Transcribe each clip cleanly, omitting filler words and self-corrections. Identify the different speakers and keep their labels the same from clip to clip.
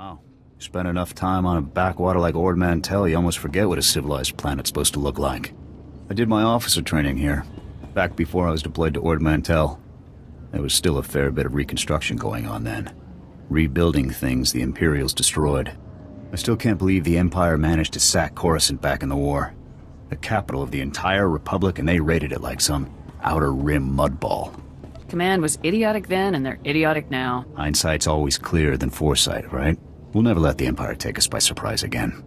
Speaker 1: Wow. Spend enough time on a backwater like Ord Mantell, you almost forget what a civilized planet's supposed to look like. I did my officer training here, back before I was deployed to Ord Mantell. There was still a fair bit of reconstruction going on then. Rebuilding things the Imperials destroyed. I still can't believe the Empire managed to sack Coruscant back in the war. The capital of the entire Republic, and they raided it like some outer rim mudball.
Speaker 2: Command was idiotic then, and they're idiotic now.
Speaker 1: Hindsight's always clearer than foresight, right? We'll never let the Empire take us by surprise again.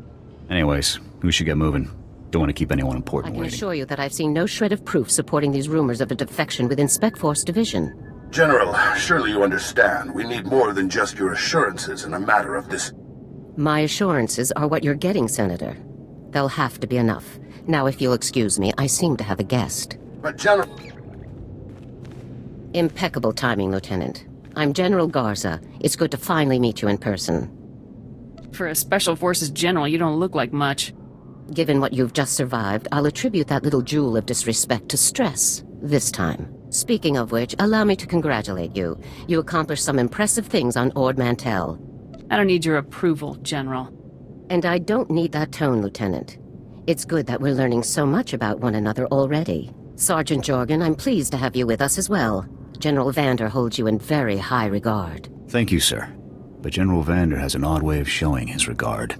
Speaker 1: Anyways, we should get moving. Don't want to keep anyone important waiting.
Speaker 3: I can assure you that I've seen no shred of proof supporting these rumors of a defection within Spec Force Division.
Speaker 4: General, surely you understand. We need more than just your assurances in a matter of this.
Speaker 3: My assurances are what you're getting, Senator. They'll have to be enough. Now, if you'll excuse me, I seem to have a guest.
Speaker 4: But General...
Speaker 3: Impeccable timing, Lieutenant. I'm General Garza. It's good to finally meet you in person.
Speaker 2: For a Special Forces general, you don't look like much.
Speaker 3: Given what you've just survived, I'll attribute that little jewel of disrespect to stress, this time. Speaking of which, allow me to congratulate you. You accomplished some impressive things on Ord Mantell.
Speaker 2: I don't need your approval, General.
Speaker 3: And I don't need that tone, Lieutenant. It's good that we're learning so much about one another already. Sergeant Jorgen, I'm pleased to have you with us as well. General Vander holds you in very high regard.
Speaker 1: Thank you, sir. But General Vander has an odd way of showing his regard.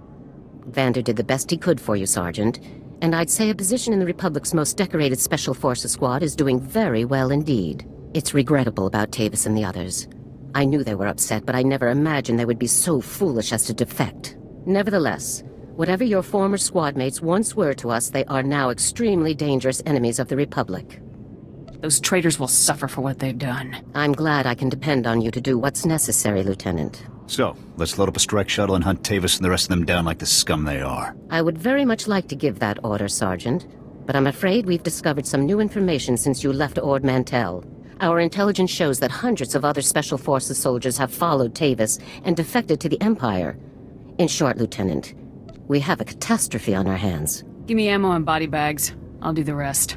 Speaker 3: Vander did the best he could for you, Sergeant. And I'd say a position in the Republic's most decorated Special Forces squad is doing very well indeed. It's regrettable about Tavis and the others. I knew they were upset, but I never imagined they would be so foolish as to defect. Nevertheless, whatever your former squad mates once were to us, they are now extremely dangerous enemies of the Republic.
Speaker 2: Those traitors will suffer for what they've done.
Speaker 3: I'm glad I can depend on you to do what's necessary, Lieutenant.
Speaker 1: So, let's load up a strike shuttle and hunt Tavis and the rest of them down like the scum they are.
Speaker 3: I would very much like to give that order, Sergeant, but I'm afraid we've discovered some new information since you left Ord Mantell. Our intelligence shows that hundreds of other Special Forces soldiers have followed Tavis and defected to the Empire. In short, Lieutenant, we have a catastrophe on our hands.
Speaker 2: Give me ammo and body bags. I'll do the rest.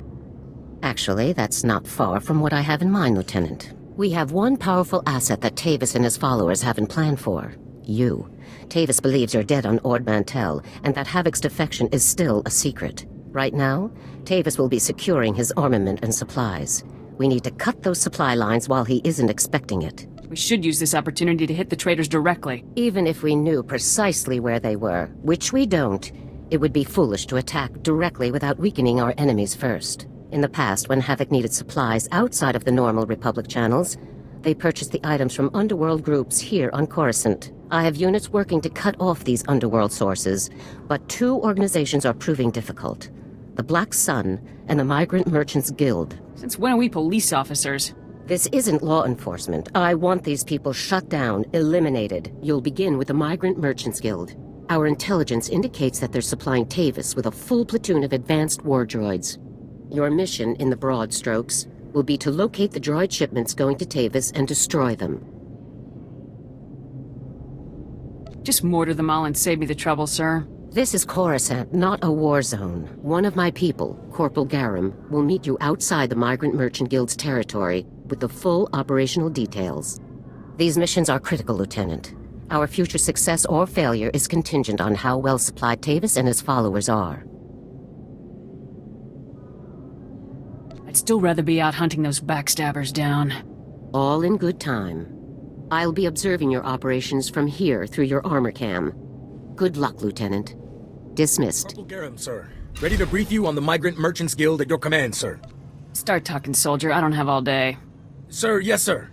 Speaker 3: Actually, that's not far from what I have in mind, Lieutenant. We have one powerful asset that Tavis and his followers haven't planned for. You. Tavis believes you're dead on Ord Mantell, and that Havoc's defection is still a secret. Right now, Tavis will be securing his armament and supplies. We need to cut those supply lines while he isn't expecting it.
Speaker 2: We should use this opportunity to hit the traitors directly.
Speaker 3: Even if we knew precisely where they were, which we don't, it would be foolish to attack directly without weakening our enemies first. In the past, when Havoc needed supplies outside of the normal Republic channels, they purchased the items from underworld groups here on Coruscant. I have units working to cut off these underworld sources, but two organizations are proving difficult. The Black Sun and the Migrant Merchants Guild.
Speaker 2: Since when are we police officers?
Speaker 3: This isn't law enforcement. I want these people shut down, eliminated. You'll begin with the Migrant Merchants Guild. Our intelligence indicates that they're supplying Tavis with a full platoon of advanced war droids. Your mission, in the broad strokes, will be to locate the droid shipments going to Tavis and destroy them.
Speaker 2: Just mortar them all and save me the trouble, sir.
Speaker 3: This is Coruscant, not a war zone. One of my people, Corporal Garum, will meet you outside the Migrant Merchant Guild's territory with the full operational details. These missions are critical, Lieutenant. Our future success or failure is contingent on how well supplied Tavis and his followers are.
Speaker 2: I'd still rather be out hunting those backstabbers down.
Speaker 3: All in good time. I'll be observing your operations from here through your armor cam. Good luck, Lieutenant. Dismissed.
Speaker 5: Corporal Garum, sir. Ready to brief you on the Migrant Merchants Guild at your command, sir.
Speaker 2: Start talking, soldier. I don't have all day.
Speaker 5: Sir, yes, sir.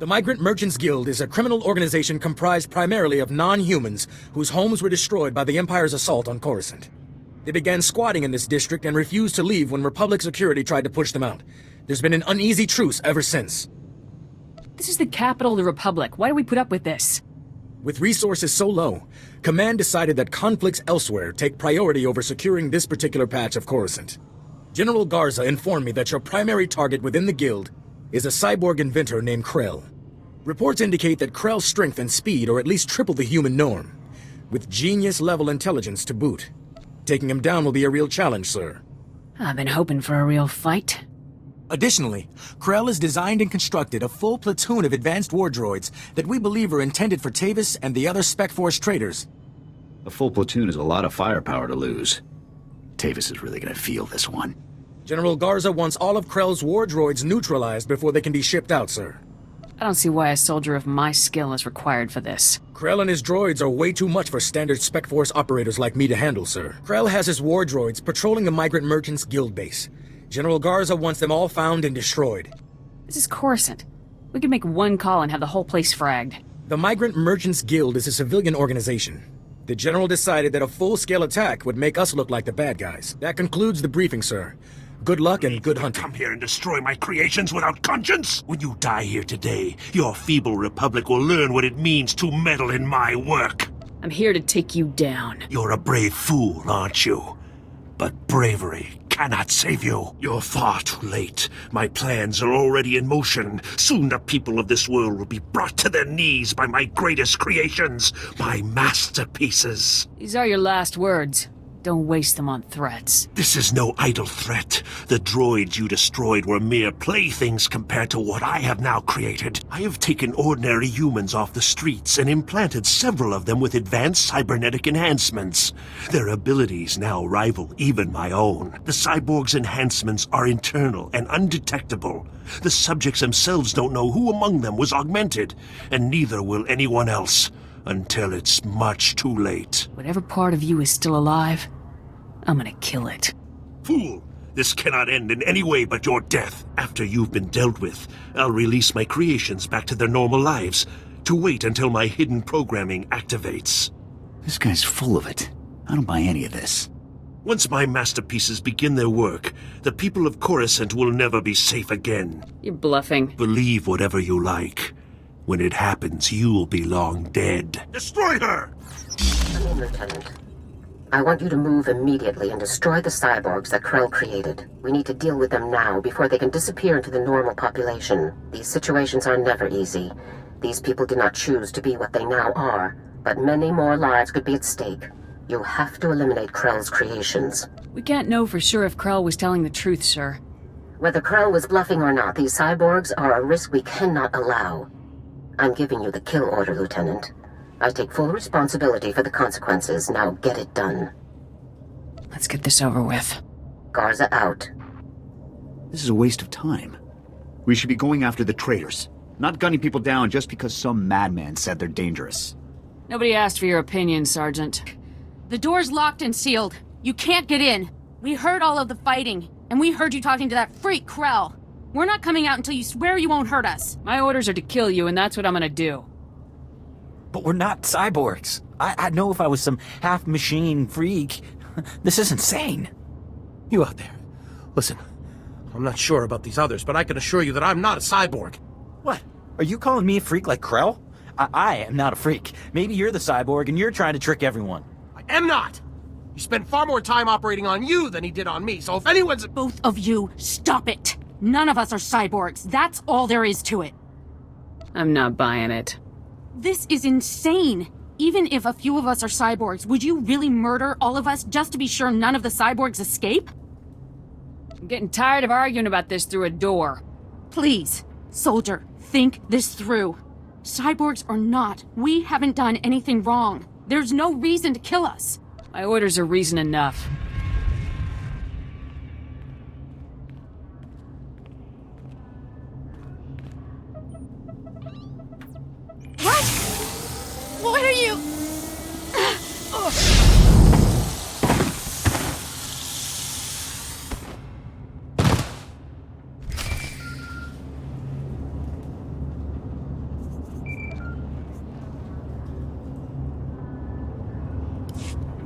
Speaker 5: The Migrant Merchants Guild is a criminal organization comprised primarily of non-humans whose homes were destroyed by the Empire's assault on Coruscant. They began squatting in this district and refused to leave when Republic security tried to push them out. There's been an uneasy truce ever since.
Speaker 2: This is the capital of the Republic. Why do we put up with this?
Speaker 5: With resources so low, Command decided that conflicts elsewhere take priority over securing this particular patch of Coruscant. General Garza informed me that your primary target within the Guild is a cyborg inventor named Krell. Reports indicate that Krell's strength and speed are at least triple the human norm, with genius-level intelligence to boot. Taking him down will be a real challenge, sir.
Speaker 2: I've been hoping for a real fight.
Speaker 5: Additionally, Krell has designed and constructed a full platoon of advanced war droids that we believe are intended for Tavis and the other Spec Force traitors.
Speaker 1: A full platoon is a lot of firepower to lose. Tavis is really gonna feel this one.
Speaker 5: General Garza wants all of Krell's war droids neutralized before they can be shipped out, sir.
Speaker 2: I don't see why a soldier of my skill is required for this.
Speaker 5: Krell and his droids are way too much for standard Spec Force operators like me to handle, sir. Krell has his war droids patrolling the Migrant Merchants Guild base. General Garza wants them all found and destroyed.
Speaker 2: This is Coruscant. We could make one call and have the whole place fragged.
Speaker 5: The Migrant Merchants Guild is a civilian organization. The General decided that a full-scale attack would make us look like the bad guys. That concludes the briefing, sir. Good luck and good hunting.
Speaker 6: Come here and destroy my creations without conscience? When you die here today, your feeble republic will learn what it means to meddle in my work.
Speaker 2: I'm here to take you down.
Speaker 6: You're a brave fool, aren't you? But bravery cannot save you. You're far too late. My plans are already in motion. Soon the people of this world will be brought to their knees by my greatest creations, my masterpieces.
Speaker 2: These are your last words. Don't waste them on threats.
Speaker 6: This is no idle threat. The droids you destroyed were mere playthings compared to what I have now created. I have taken ordinary humans off the streets and implanted several of them with advanced cybernetic enhancements. Their abilities now rival even my own. The cyborgs' enhancements are internal and undetectable. The subjects themselves don't know who among them was augmented, and neither will anyone else. Until it's much too late.
Speaker 2: Whatever part of you is still alive, I'm gonna kill it.
Speaker 6: Fool! This cannot end in any way but your death. After you've been dealt with, I'll release my creations back to their normal lives, to wait until my hidden programming activates.
Speaker 1: This guy's full of it. I don't buy any of this.
Speaker 6: Once my masterpieces begin their work, the people of Coruscant will never be safe again.
Speaker 2: You're bluffing.
Speaker 6: Believe whatever you like. When it happens, you'll be long dead. Destroy her!
Speaker 3: Come in, Lieutenant. I want you to move immediately and destroy the cyborgs that Krell created. We need to deal with them now before they can disappear into the normal population. These situations are never easy. These people did not choose to be what they now are, but many more lives could be at stake. You have to eliminate Krell's creations.
Speaker 2: We can't know for sure if Krell was telling the truth, sir.
Speaker 3: Whether Krell was bluffing or not, these cyborgs are a risk we cannot allow. I'm giving you the kill order, Lieutenant. I take full responsibility for the consequences. Now get it done.
Speaker 2: Let's get this over with.
Speaker 3: Garza out.
Speaker 1: This is a waste of time. We should be going after the traitors, not gunning people down just because some madman said they're dangerous.
Speaker 2: Nobody asked for your opinion, Sergeant.
Speaker 7: The door's locked and sealed. You can't get in. We heard all of the fighting, and we heard you talking to that freak Krell. We're not coming out until you swear you won't hurt us.
Speaker 2: My orders are to kill you, and that's what I'm gonna do.
Speaker 8: But we're not cyborgs. I'd know if I was some half-machine freak. This is insane.
Speaker 9: You out there. Listen, I'm not sure about these others, but I can assure you that I'm not a cyborg.
Speaker 8: What? Are you calling me a freak like Krell? I am not a freak. Maybe you're the cyborg and you're trying to trick everyone.
Speaker 9: I am not! He spent far more time operating on you than he did on me, so if anyone's...
Speaker 7: Both of you, stop it! None of us are cyborgs. That's all there is to it.
Speaker 2: I'm not buying it.
Speaker 7: This is insane. Even if a few of us are cyborgs, would you really murder all of us just to be sure none of the cyborgs escape?
Speaker 2: I'm getting tired of arguing about this through a door.
Speaker 7: Please, soldier, think this through. Cyborgs or not, we haven't done anything wrong. There's no reason to kill us.
Speaker 2: My orders are reason enough.
Speaker 7: What are you?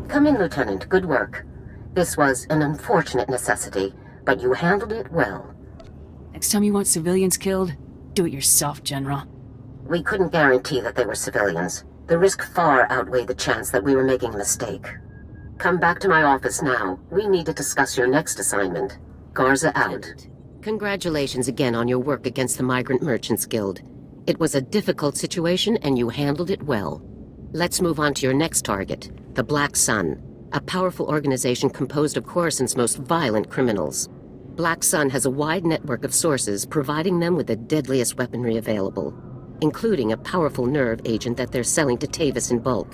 Speaker 3: Come in, Lieutenant. Good work. This was an unfortunate necessity, but you handled it well.
Speaker 2: Next time you want civilians killed, do it yourself, General.
Speaker 3: We couldn't guarantee that they were civilians. The risk far outweighed the chance that we were making a mistake. Come back to my office now. We need to discuss your next assignment. Garza out. Congratulations again on your work against the Migrant Merchants Guild. It was a difficult situation and you handled it well. Let's move on to your next target, the Black Sun, a powerful organization composed of Coruscant's most violent criminals. Black Sun has a wide network of sources providing them with the deadliest weaponry available, including a powerful nerve agent that they're selling to Tavis in bulk.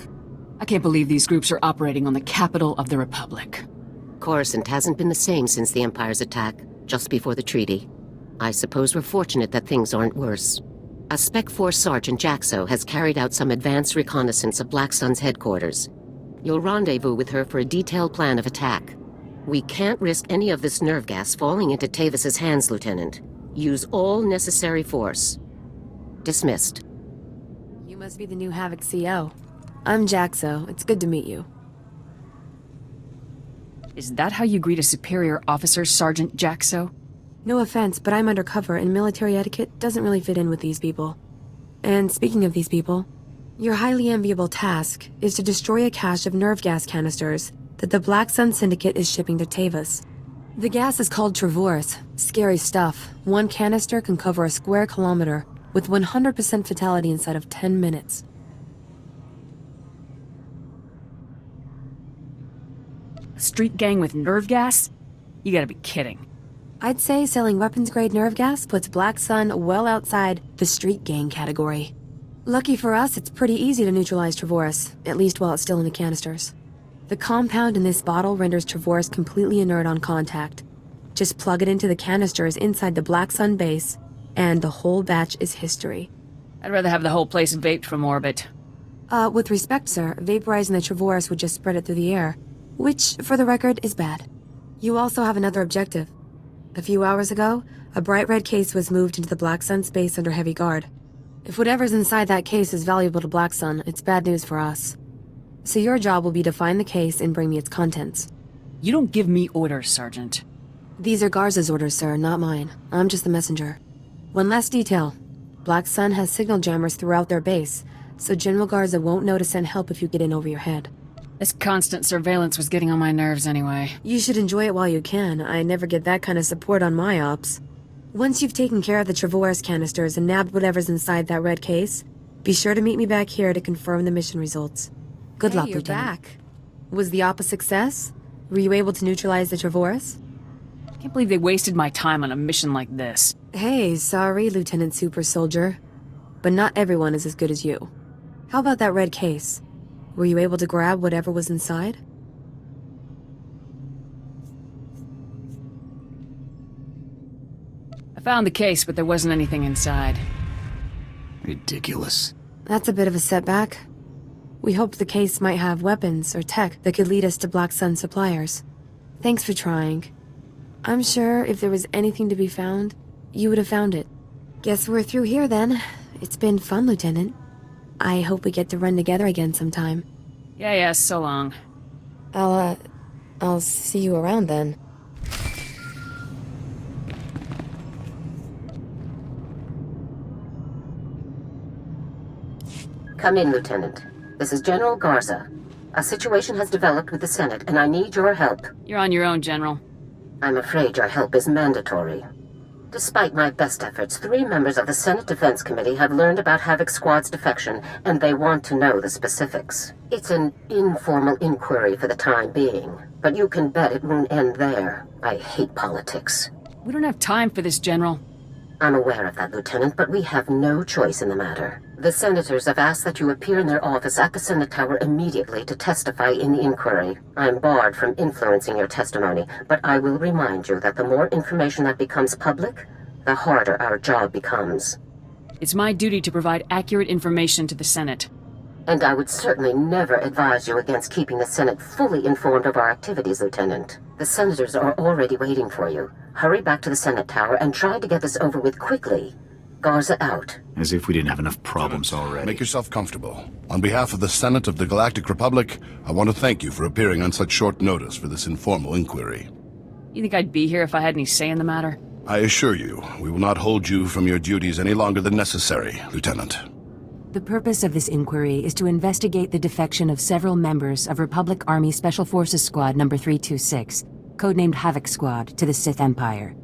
Speaker 2: I can't believe these groups are operating on the capital of the Republic.
Speaker 3: Coruscant hasn't been the same since the Empire's attack, just before the treaty. I suppose we're fortunate that things aren't worse. A Spec Force Sergeant Jaxo has carried out some advanced reconnaissance of Black Sun's headquarters. You'll rendezvous with her for a detailed plan of attack. We can't risk any of this nerve gas falling into Tavis's hands, Lieutenant. Use all necessary force. Dismissed.
Speaker 10: You must be the new Havoc CO. I'm Jaxo. It's good to meet you.
Speaker 2: Is that how you greet a superior officer, Sergeant Jaxo?
Speaker 10: No offense, but I'm undercover and military etiquette doesn't really fit in with these people. And speaking of these people, your highly enviable task is to destroy a cache of nerve gas canisters that the Black Sun Syndicate is shipping to Tavis. The gas is called Travorce. Scary stuff. One canister can cover a square kilometer with 100% fatality inside of 10 minutes.
Speaker 2: A street gang with nerve gas? You gotta be kidding.
Speaker 10: I'd say selling weapons-grade nerve gas puts Black Sun well outside the street gang category. Lucky for us, it's pretty easy to neutralize Travorce, at least while it's still in the canisters. The compound in this bottle renders Travorce completely inert on contact. Just plug it into the canisters inside the Black Sun base, and the whole batch is history.
Speaker 2: I'd rather have the whole place vaped from orbit.
Speaker 10: With respect, sir, vaporizing the Travorce would just spread it through the air, which, for the record, is bad. You also have another objective. A few hours ago, a bright red case was moved into the Black Sun space under heavy guard. If whatever's inside that case is valuable to Black Sun, it's bad news for us. So your job will be to find the case and bring me its contents.
Speaker 2: You don't give me orders, Sergeant.
Speaker 10: These are Garza's orders, sir, not mine. I'm just the messenger. One last detail. Black Sun has signal jammers throughout their base, so General Garza won't know to send help if you get in over your head.
Speaker 2: This constant surveillance was getting on my nerves anyway.
Speaker 10: You should enjoy it while you can. I never get that kind of support on my ops. Once you've taken care of the Travorce canisters and nabbed whatever's inside that red case, be sure to meet me back here to confirm the mission results. Good luck,
Speaker 3: you're
Speaker 10: Lieutenant.
Speaker 3: back.
Speaker 10: Was the op a success? Were you able to neutralize the Travorce?
Speaker 2: I can't believe they wasted my time on a mission like this.
Speaker 10: Hey, sorry, Lieutenant Super Soldier. But not everyone is as good as you. How about that red case? Were you able to grab whatever was inside?
Speaker 2: I found the case, but there wasn't anything inside.
Speaker 1: Ridiculous.
Speaker 10: That's a bit of a setback. We hoped the case might have weapons or tech that could lead us to Black Sun suppliers. Thanks for trying. I'm sure if there was anything to be found, you would have found it. Guess we're through here then. It's been fun, Lieutenant. I hope we get to run together again sometime.
Speaker 2: Yeah, so long.
Speaker 10: I'll see you around then.
Speaker 3: Come in, Lieutenant. This is General Garza. A situation has developed with the Senate, and I need your help.
Speaker 2: You're on your own, General.
Speaker 3: I'm afraid your help is mandatory. Despite my best efforts, 3 members of the Senate Defense Committee have learned about Havoc Squad's defection, and they want to know the specifics. It's an informal inquiry for the time being, but you can bet it won't end there. I hate politics.
Speaker 2: We don't have time for this, General.
Speaker 3: I'm aware of that, Lieutenant, but we have no choice in the matter. The senators have asked that you appear in their office at the Senate Tower immediately to testify in the inquiry. I'm barred from influencing your testimony, but I will remind you that the more information that becomes public, the harder our job becomes.
Speaker 2: It's my duty to provide accurate information to the Senate.
Speaker 3: And I would certainly never advise you against keeping the Senate fully informed of our activities, Lieutenant. The senators are already waiting for you. Hurry back to the Senate Tower and try to get this over with quickly. Garza out.
Speaker 1: As if we didn't have enough problems already.
Speaker 4: Make yourself comfortable. On behalf of the Senate of the Galactic Republic, I want to thank you for appearing on such short notice for this informal inquiry.
Speaker 2: You think I'd be here if I had any say in the matter?
Speaker 4: I assure you, we will not hold you from your duties any longer than necessary, Lieutenant.
Speaker 11: The purpose of this inquiry is to investigate the defection of several members of Republic Army Special Forces Squad number 326, codenamed Havoc Squad, to the Sith Empire.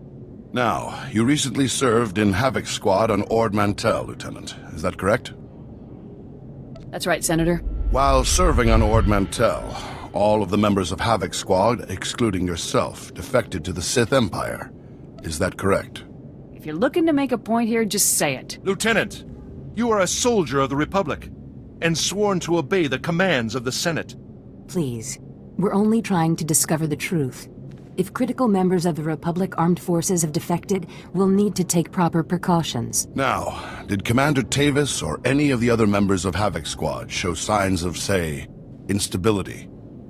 Speaker 4: Now, you recently served in Havoc Squad on Ord Mantell, Lieutenant. Is that correct?
Speaker 2: That's right, Senator.
Speaker 4: While serving on Ord Mantell, all of the members of Havoc Squad, excluding yourself, defected to the Sith Empire. Is that correct?
Speaker 2: If you're looking to make a point here, just say it.
Speaker 6: Lieutenant, you are a soldier of the Republic, and sworn to obey the commands of the Senate.
Speaker 11: Please, we're only trying to discover the truth. If critical members of the Republic Armed Forces have defected, we'll need to take proper precautions.
Speaker 4: Now, did Commander Tavis or any of the other members of Havoc Squad show signs of, say, instability,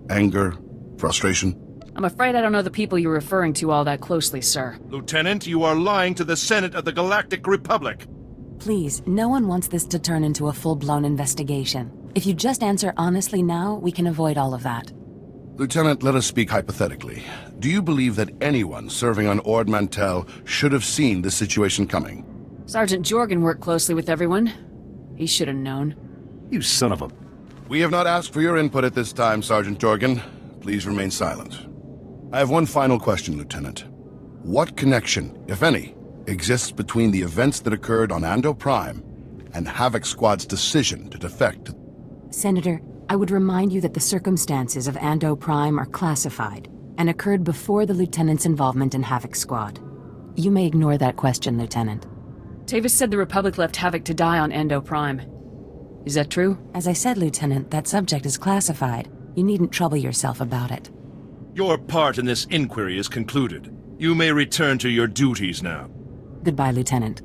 Speaker 4: anger, frustration?
Speaker 2: I'm afraid I don't know the people you're referring to all that closely, sir.
Speaker 6: Lieutenant, you are lying to the Senate of the Galactic Republic.
Speaker 11: Please, no one wants this to turn into a full-blown investigation. If you just answer honestly now, we can avoid all of that.
Speaker 4: Lieutenant, let us speak hypothetically. Do you believe that anyone serving on Ord Mantell should have seen this situation coming?
Speaker 2: Sergeant Jorgen worked closely with everyone. He should have known.
Speaker 1: You son of a...
Speaker 4: We have not asked for your input at this time, Sergeant Jorgen. Please remain silent. I have one final question, Lieutenant. What connection, if any, exists between the events that occurred on Ando Prime and Havoc Squad's decision to defect?
Speaker 11: Senator, I would remind you that the circumstances of Ando Prime are classified and occurred before the Lieutenant's involvement in Havoc Squad. You may ignore that question, Lieutenant.
Speaker 2: Tavis said the Republic left Havoc to die on Endo Prime. Is that true?
Speaker 11: As I said, Lieutenant, that subject is classified. You needn't trouble yourself about it.
Speaker 6: Your part in this inquiry is concluded. You may return to your duties now.
Speaker 11: Goodbye, Lieutenant.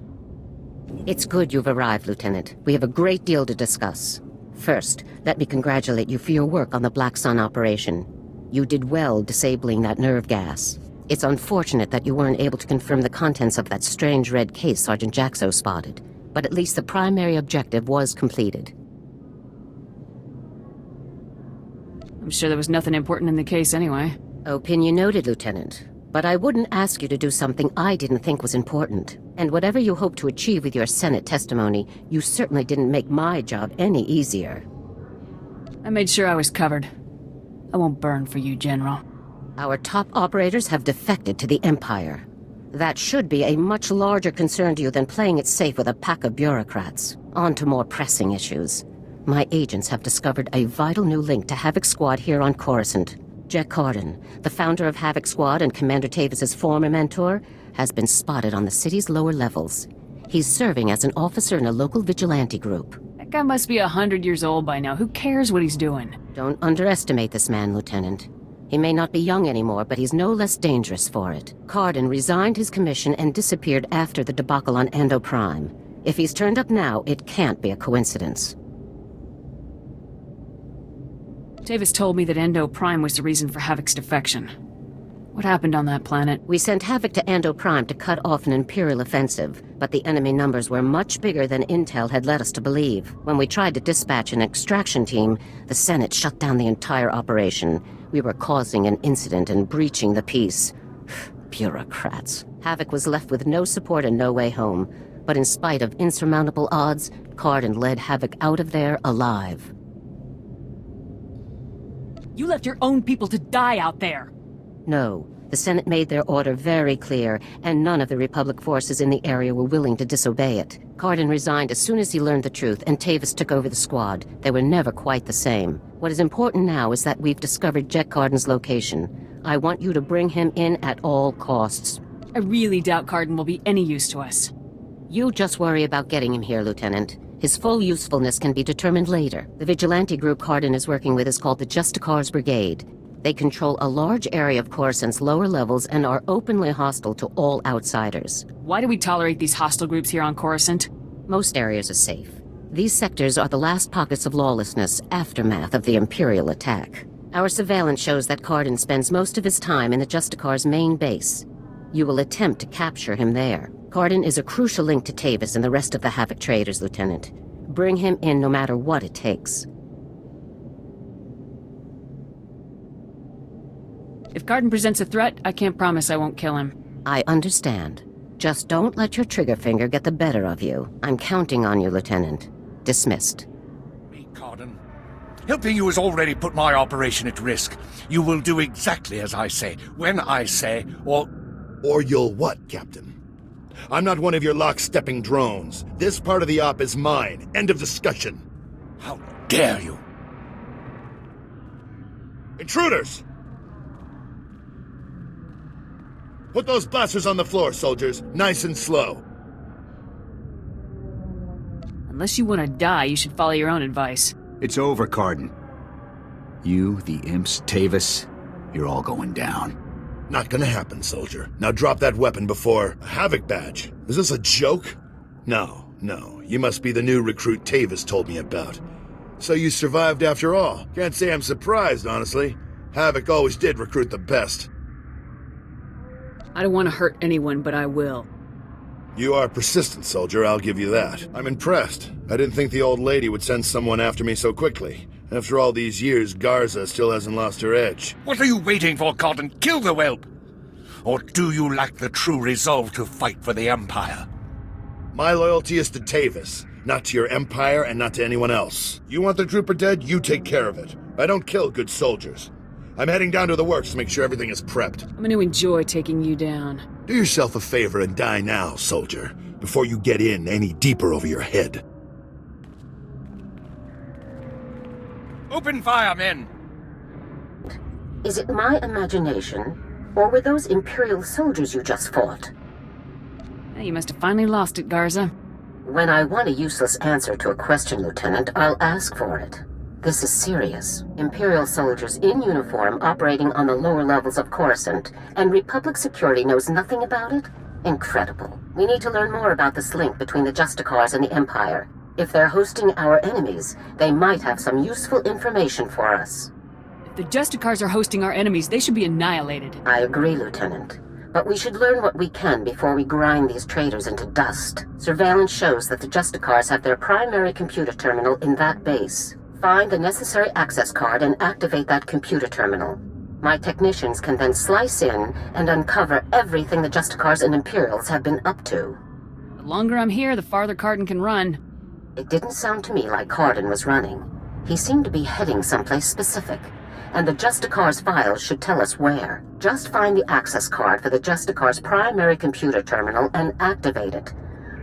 Speaker 3: It's good you've arrived, Lieutenant. We have a great deal to discuss. First, let me congratulate you for your work on the Black Sun operation. You did well disabling that nerve gas. It's unfortunate that you weren't able to confirm the contents of that strange red case Sergeant Jaxo spotted, but at least the primary objective was completed.
Speaker 2: I'm sure there was nothing important in the case anyway.
Speaker 3: Opinion noted, Lieutenant. But I wouldn't ask you to do something I didn't think was important. And whatever you hope to achieve with your Senate testimony, you certainly didn't make my job any easier.
Speaker 2: I made sure I was covered. I won't burn for you, General.
Speaker 3: Our top operators have defected to the Empire. That should be a much larger concern to you than playing it safe with a pack of bureaucrats. On to more pressing issues. My agents have discovered a vital new link to Havoc Squad here on Coruscant. Jack Carden, the founder of Havoc Squad and Commander Tavis' former mentor, has been spotted on the city's lower levels. He's serving as an officer in a local vigilante group.
Speaker 2: That guy must be 100 years old by now. Who cares what he's doing?
Speaker 3: Don't underestimate this man, Lieutenant. He may not be young anymore, but he's no less dangerous for it. Carden resigned his commission and disappeared after the debacle on Ando Prime. If he's turned up now, it can't be a coincidence.
Speaker 2: Tavis told me that Endo Prime was the reason for Havoc's defection. What happened on that planet?
Speaker 3: We sent Havoc to Ando Prime to cut off an Imperial offensive, but the enemy numbers were much bigger than Intel had led us to believe. When we tried to dispatch an extraction team, the Senate shut down the entire operation. We were causing an incident and breaching the peace. Bureaucrats. Havoc was left with no support and no way home. But in spite of insurmountable odds, Carden led Havoc out of there alive.
Speaker 2: You left your own people to die out there!
Speaker 3: No. The Senate made their order very clear, and none of the Republic forces in the area were willing to disobey it. Carden resigned as soon as he learned the truth, and Tavis took over the squad. They were never quite the same. What is important now is that we've discovered Jack Carden's location. I want you to bring him in at all costs.
Speaker 2: I really doubt Carden will be any use to us.
Speaker 3: You just worry about getting him here, Lieutenant. His full usefulness can be determined later. The vigilante group Carden is working with is called the SWTOR's Brigade. They control a large area of Coruscant's lower levels and are openly hostile to all outsiders.
Speaker 2: Why do we tolerate these hostile groups here on Coruscant?
Speaker 3: Most areas are safe. These sectors are the last pockets of lawlessness, aftermath of the Imperial attack. Our surveillance shows that Carden spends most of his time in the SWTOR's main base. You will attempt to capture him there. Carden is a crucial link to Tavis and the rest of the Havoc traders, Lieutenant. Bring him in no matter what it takes.
Speaker 2: If Carden presents a threat, I can't promise I won't kill him.
Speaker 3: I understand. Just don't let your trigger finger get the better of you. I'm counting on you, Lieutenant. Dismissed.
Speaker 12: Me, Carden. Helping you has already put my operation at risk. You will do exactly as I say, when I say, or
Speaker 13: you'll what, Captain? I'm not one of your lock-stepping drones. This part of the op is mine. End of discussion.
Speaker 12: How dare you?
Speaker 13: Intruders! Put those blasters on the floor, soldiers. Nice and slow.
Speaker 2: Unless you want to die, you should follow your own advice.
Speaker 1: It's over, Cardin. You, the imps, Tavis, you're all going down.
Speaker 13: Not gonna happen, soldier. Now drop that weapon before... A Havoc badge? Is this a joke? No. You must be the new recruit Tavis told me about. So you survived after all. Can't say I'm surprised, honestly. Havoc always did recruit the best.
Speaker 2: I don't want to hurt anyone, but I will.
Speaker 13: You are persistent, soldier, I'll give you that. I'm impressed. I didn't think the old lady would send someone after me so quickly. After all these years, Garza still hasn't lost her edge.
Speaker 12: What are you waiting for, Cotton? Kill the whelp! Or do you lack the true resolve to fight for the Empire?
Speaker 13: My loyalty is to Tavis, not to your Empire and not to anyone else. You want the trooper dead, you take care of it. I don't kill good soldiers. I'm heading down to the works to make sure everything is prepped.
Speaker 2: I'm going to enjoy taking you down.
Speaker 13: Do yourself a favor and die now, soldier, before you get in any deeper over your head.
Speaker 12: Open fire, men!
Speaker 3: Is it my imagination, or were those Imperial soldiers you just fought?
Speaker 2: You must have finally lost it, Garza.
Speaker 3: When I want a useless answer to a question, Lieutenant, I'll ask for it. This is serious. Imperial soldiers in uniform operating on the lower levels of Coruscant, and Republic security knows nothing about it? Incredible. We need to learn more about this link between the Justicars and the Empire. If they're hosting our enemies, they might have some useful information for us.
Speaker 2: If the Justicars are hosting our enemies, they should be annihilated.
Speaker 3: I agree, Lieutenant. But we should learn what we can before we grind these traitors into dust. Surveillance shows that the Justicars have their primary computer terminal in that base. Find the necessary access card and activate that computer terminal. My technicians can then slice in and uncover everything the Justicars and Imperials have been up to.
Speaker 2: The longer I'm here, the farther Cardin can run.
Speaker 3: It didn't sound to me like Cardin was running. He seemed to be heading someplace specific, and the Justicar's files should tell us where. Just find the access card for the Justicar's primary computer terminal and activate it.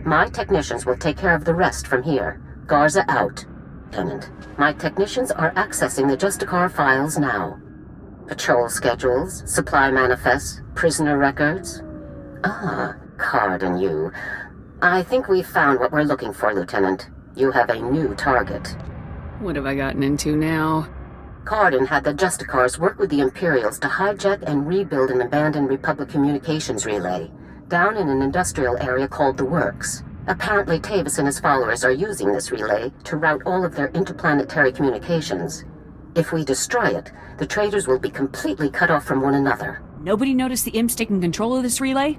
Speaker 3: My technicians will take care of the rest from here. Garza out. Lieutenant, my technicians are accessing the Justicar files now. Patrol schedules, supply manifests, prisoner records. Ah, Cardin, you. I think we've found what we're looking for, Lieutenant. You have a new target.
Speaker 2: What have I gotten into now?
Speaker 3: Cardin had the Justicars work with the Imperials to hijack and rebuild an abandoned Republic communications relay down in an industrial area called the Works. Apparently Tavis and his followers are using this relay to route all of their interplanetary communications. If we destroy it, the traitors will be completely cut off from one another.
Speaker 2: Nobody noticed the imps taking control of this relay?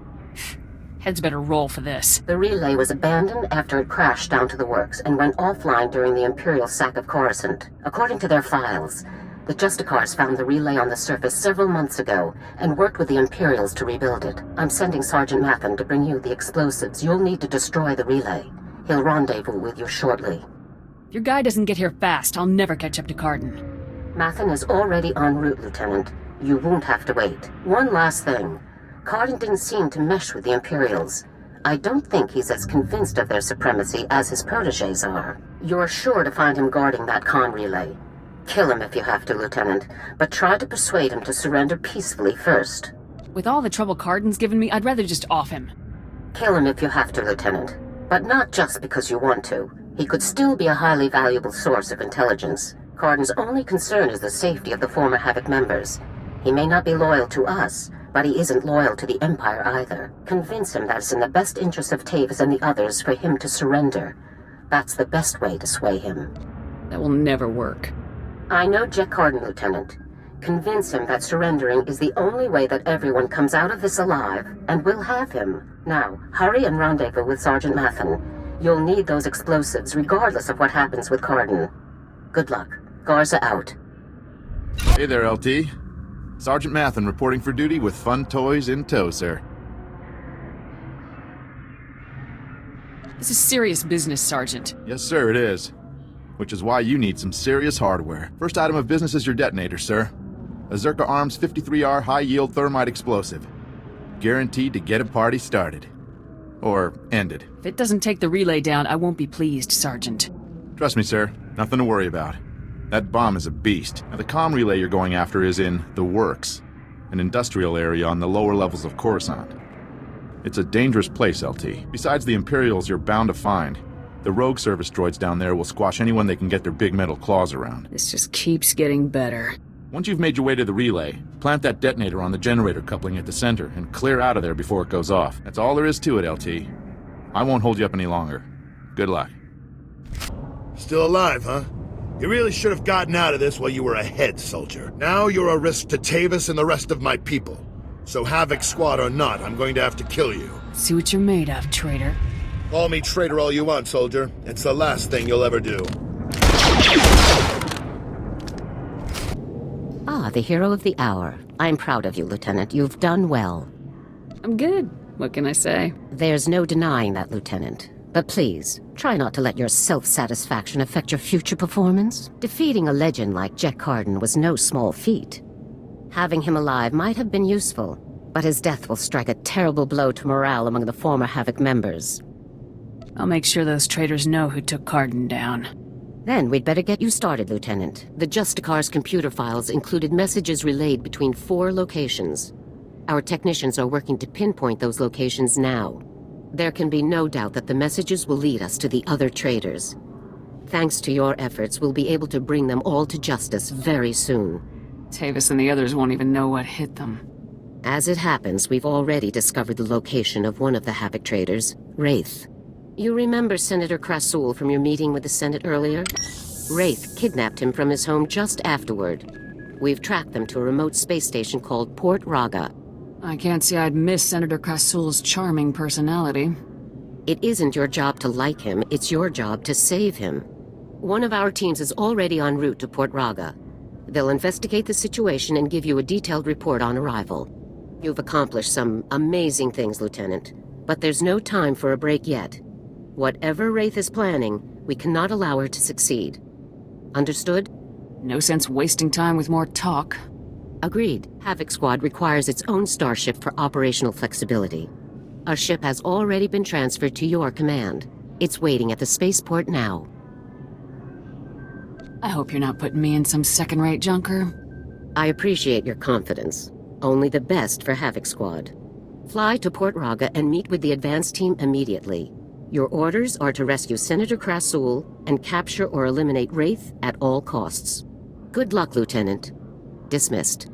Speaker 2: Heads better roll for this.
Speaker 3: The relay was abandoned after it crashed down to the Works and went offline during the Imperial sack of Coruscant. According to their files, the Justicars found the relay on the surface several months ago and worked with the Imperials to rebuild it. I'm sending Sergeant Mathen to bring you the explosives you'll need to destroy the relay. He'll rendezvous with you shortly.
Speaker 2: If your guy doesn't get here fast, I'll never catch up to Cardin.
Speaker 3: Mathen is already en route, Lieutenant. You won't have to wait. One last thing. Cardin didn't seem to mesh with the Imperials. I don't think he's as convinced of their supremacy as his protégés are. You're sure to find him guarding that comm relay. Kill him if you have to, Lieutenant, but try to persuade him to surrender peacefully first.
Speaker 2: With all the trouble Cardin's given me, I'd rather just off him.
Speaker 3: Kill him if you have to, Lieutenant, but not just because you want to. He could still be a highly valuable source of intelligence. Cardin's only concern is the safety of the former Havoc members. He may not be loyal to us, but he isn't loyal to the Empire either. Convince him that it's in the best interest of Tavis and the others for him to surrender. That's the best way to sway him.
Speaker 2: That will never work.
Speaker 3: I know Jack Cardin, Lieutenant. Convince him that surrendering is the only way that everyone comes out of this alive, and we'll have him. Now, hurry and rendezvous with Sergeant Mathen. You'll need those explosives regardless of what happens with Cardin. Good luck. Garza out.
Speaker 14: Hey there, LT. Sergeant Mathen reporting for duty with fun toys in tow, sir.
Speaker 2: This is serious business, Sergeant.
Speaker 14: Yes, sir, it is. Which is why you need some serious hardware. First item of business is your detonator, sir. A Zerka Arms 53R high-yield thermite explosive. Guaranteed to get a party started. Or ended.
Speaker 2: If it doesn't take the relay down, I won't be pleased, Sergeant.
Speaker 14: Trust me, sir. Nothing to worry about. That bomb is a beast. Now, the comm relay you're going after is in the Works. an industrial area on the lower levels of Coruscant. It's a dangerous place, LT. Besides the Imperials you're bound to find, the rogue service droids down there will squash anyone they can get their big metal claws around.
Speaker 2: This just keeps getting better.
Speaker 14: Once you've made your way to the relay, plant that detonator on the generator coupling at the center and clear out of there before it goes off. That's all there is to it, LT. I won't hold you up any longer. Good luck.
Speaker 13: Still alive, huh? You really should have gotten out of this while you were ahead, soldier. Now you're a risk to Tavis and the rest of my people. So Havoc Squad or not, I'm going to have to kill you.
Speaker 2: See what you're made of, traitor.
Speaker 13: Call me traitor all you want, soldier. It's the last thing you'll ever do.
Speaker 3: Ah, the hero of the hour. I'm proud of you, Lieutenant. You've done well.
Speaker 2: I'm good. What can I say?
Speaker 3: There's no denying that, Lieutenant. But please, try not to let your self-satisfaction affect your future performance. Defeating a legend like Jack Carden was no small feat. Having him alive might have been useful, but his death will strike a terrible blow to morale among the former Havoc members.
Speaker 2: I'll make sure those traitors know who took Carden down.
Speaker 3: Then we'd better get you started, Lieutenant. The Justicar's computer files included messages relayed between 4 locations. Our technicians are working to pinpoint those locations now. There can be no doubt that the messages will lead us to the other traitors. Thanks to your efforts, we'll be able to bring them all to justice very soon.
Speaker 2: Tavis and the others won't even know what hit them.
Speaker 3: As it happens, we've already discovered the location of one of the Havoc traitors, Wraith. You remember Senator Krasul from your meeting with the Senate earlier? Wraith kidnapped him from his home just afterward. We've tracked them to a remote space station called Port Raga.
Speaker 2: I can't say I'd miss Senator Krasul's charming personality.
Speaker 3: It isn't your job to like him, it's your job to save him. One of our teams is already en route to Port Raga. They'll investigate the situation and give you a detailed report on arrival. You've accomplished some amazing things, Lieutenant, but there's no time for a break yet. Whatever Wraith is planning, we cannot allow her to succeed. Understood?
Speaker 2: No sense wasting time with more talk.
Speaker 3: Agreed. Havoc Squad requires its own starship for operational flexibility. A ship has already been transferred to your command. It's waiting at the spaceport now.
Speaker 2: I hope you're not putting me in some second-rate junker.
Speaker 3: I appreciate your confidence. Only the best for Havoc Squad. Fly to Port Raga and meet with the advance team immediately. Your orders are to rescue Senator Krasul and capture or eliminate Wraith at all costs. Good luck, Lieutenant. Dismissed.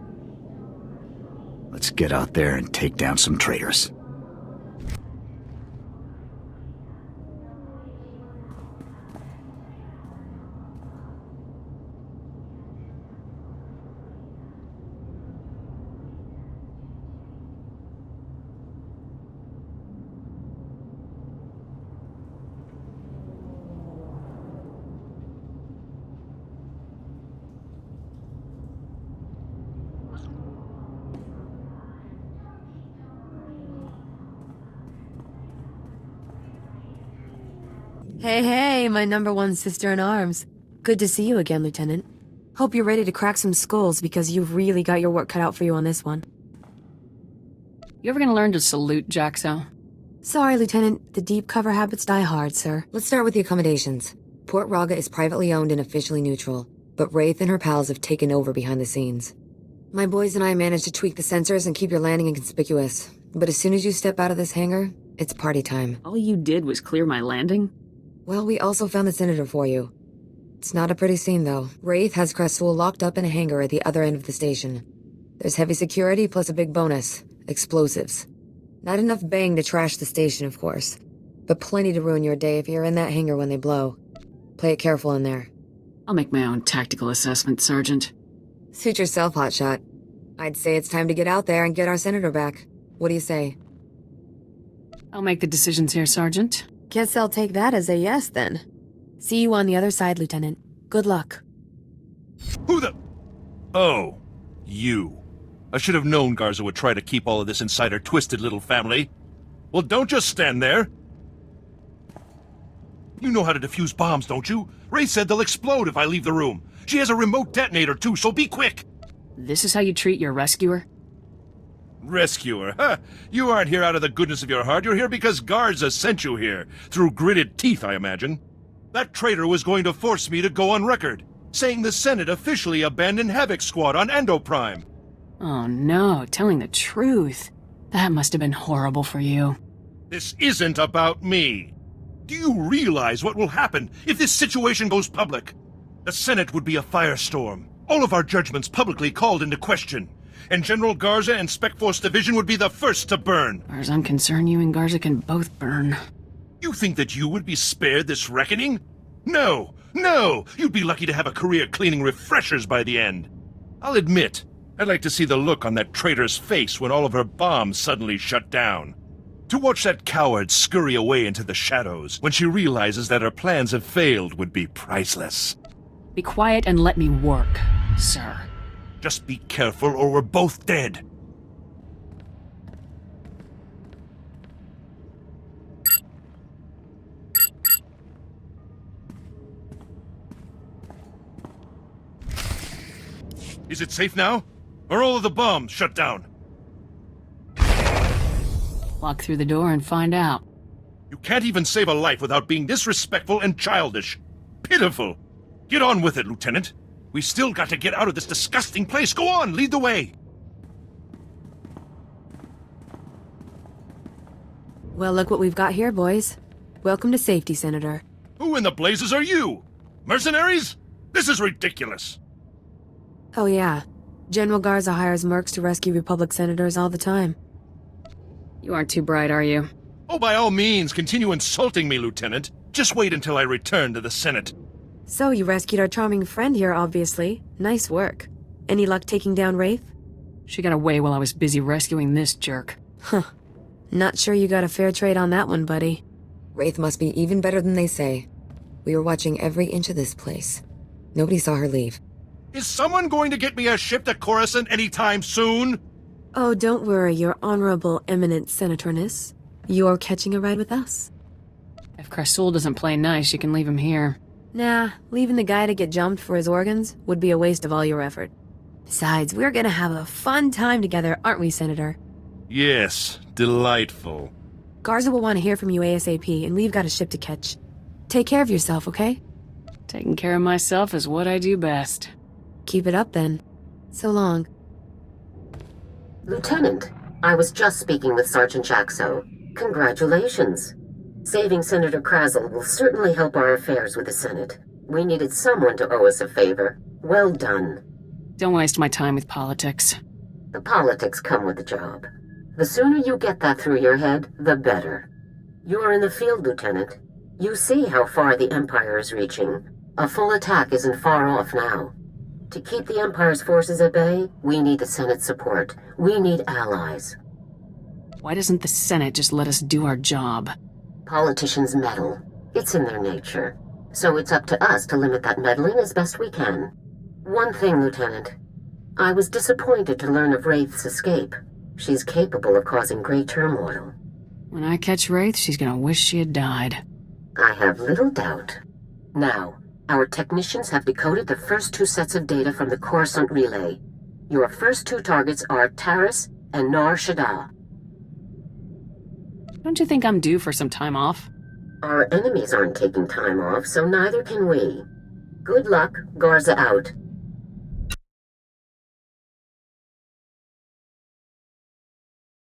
Speaker 1: Let's get out there and take down some traitors.
Speaker 10: Hey, my #1 sister in arms. Good to see you again, Lieutenant. Hope you're ready to crack some skulls because you've really got your work cut out for you on this one.
Speaker 2: You ever gonna learn to salute, Jaxo?
Speaker 10: Sorry, Lieutenant. The deep cover habits die hard, sir. Let's start with the accommodations. Port Raga is privately owned and officially neutral, but Wraith and her pals have taken over behind the scenes. My boys and I managed to tweak the sensors and keep your landing inconspicuous, but as soon as you step out of this hangar, it's party time.
Speaker 2: All you did was clear my landing?
Speaker 10: Well, we also found the Senator for you. It's not a pretty scene, though. Wraith has Krasul locked up in a hangar at the other end of the station. There's heavy security plus a big bonus. Explosives. Not enough bang to trash the station, of course. But plenty to ruin your day if you're in that hangar when they blow. Play it careful in there.
Speaker 2: I'll make my own tactical assessment, Sergeant.
Speaker 10: Suit yourself, Hotshot. I'd say it's time to get out there and get our Senator back. What do you say?
Speaker 2: I'll make the decisions here, Sergeant.
Speaker 10: Guess I'll take that as a yes, then. See you on the other side, Lieutenant. Good luck.
Speaker 15: Who the... Oh, you. I should have known Garza would try to keep all of this inside her twisted little family. Well, don't just stand there. You know how to defuse bombs, don't you? Ray said they'll explode if I leave the room. She has a remote detonator, too, so be quick.
Speaker 2: This is how you treat your rescuer?
Speaker 15: Rescuer? Huh? You aren't here out of the goodness of your heart. You're here because Garza sent you here. Through gritted teeth, I imagine. That traitor was going to force me to go on record, saying the Senate officially abandoned Havoc Squad on Endo Prime.
Speaker 2: Oh no, telling the truth. That must have been horrible for you.
Speaker 15: This isn't about me. Do you realize what will happen if this situation goes public? The Senate would be a firestorm. All of our judgments publicly called into question. And General Garza and Spec Force Division would be the first to burn.
Speaker 2: As far as I'm concerned, you and Garza can both burn.
Speaker 15: You think that you would be spared this reckoning? No, no! You'd be lucky to have a career cleaning refreshers by the end. I'll admit, I'd like to see the look on that traitor's face when all of her bombs suddenly shut down. To watch that coward scurry away into the shadows when she realizes that her plans have failed would be priceless.
Speaker 2: Be quiet and let me work, sir.
Speaker 15: Just be careful or we're both dead. Is it safe now? Are all of the bombs shut down?
Speaker 2: Walk through the door and find out.
Speaker 15: You can't even save a life without being disrespectful and childish. Pitiful. Get on with it, Lieutenant. We still got to get out of this disgusting place. Go on, lead the way.
Speaker 10: Well, look what we've got here, boys. Welcome to safety, Senator.
Speaker 15: Who in the blazes are you? Mercenaries? This is ridiculous.
Speaker 10: Oh yeah. General Garza hires mercs to rescue Republic senators all the time.
Speaker 2: You aren't too bright, are you?
Speaker 15: Oh, by all means, continue insulting me, Lieutenant. Just wait until I return to the Senate.
Speaker 10: So, you rescued our charming friend here, obviously. Nice work. Any luck taking down Wraith?
Speaker 2: She got away while I was busy rescuing this jerk.
Speaker 10: Huh. Not sure you got a fair trade on that one, buddy.
Speaker 16: Wraith must be even better than they say. We were watching every inch of this place. Nobody saw her leave.
Speaker 15: Is someone going to get me a ship to Coruscant anytime soon?
Speaker 10: Oh, don't worry, your honorable eminent senatorness. You're catching a ride with us.
Speaker 2: If Krasul doesn't play nice, you can leave him here.
Speaker 10: Nah, leaving the guy to get jumped for his organs would be a waste of all your effort. Besides, we're gonna have a fun time together, aren't we, Senator?
Speaker 15: Yes, delightful.
Speaker 10: Garza will want to hear from you ASAP, and we've got a ship to catch. Take care of yourself, okay?
Speaker 2: Taking care of myself is what I do best.
Speaker 10: Keep it up, then. So long.
Speaker 3: Lieutenant, I was just speaking with Sergeant Jaxo. Congratulations. Saving Senator Krazel will certainly help our affairs with the Senate. We needed someone to owe us a favor. Well done.
Speaker 2: Don't waste my time with politics.
Speaker 3: The politics come with the job. The sooner you get that through your head, the better. You are in the field, Lieutenant. You see how far the Empire is reaching. A full attack isn't far off now. To keep the Empire's forces at bay, we need the Senate support. We need allies.
Speaker 2: Why doesn't the Senate just let us do our job?
Speaker 3: Politicians meddle. It's in their nature. So it's up to us to limit that meddling as best we can. One thing, Lieutenant. I was disappointed to learn of Wraith's escape. She's capable of causing great turmoil.
Speaker 2: When I catch Wraith, she's gonna wish she had died.
Speaker 3: I have little doubt. Now, our technicians have decoded the first 2 sets of data from the Coruscant relay. Your first 2 targets are Taris and Nar Shaddaa.
Speaker 2: Don't you think I'm due for some time off?
Speaker 3: Our enemies aren't taking time off, so neither can we. Good luck, Garza out.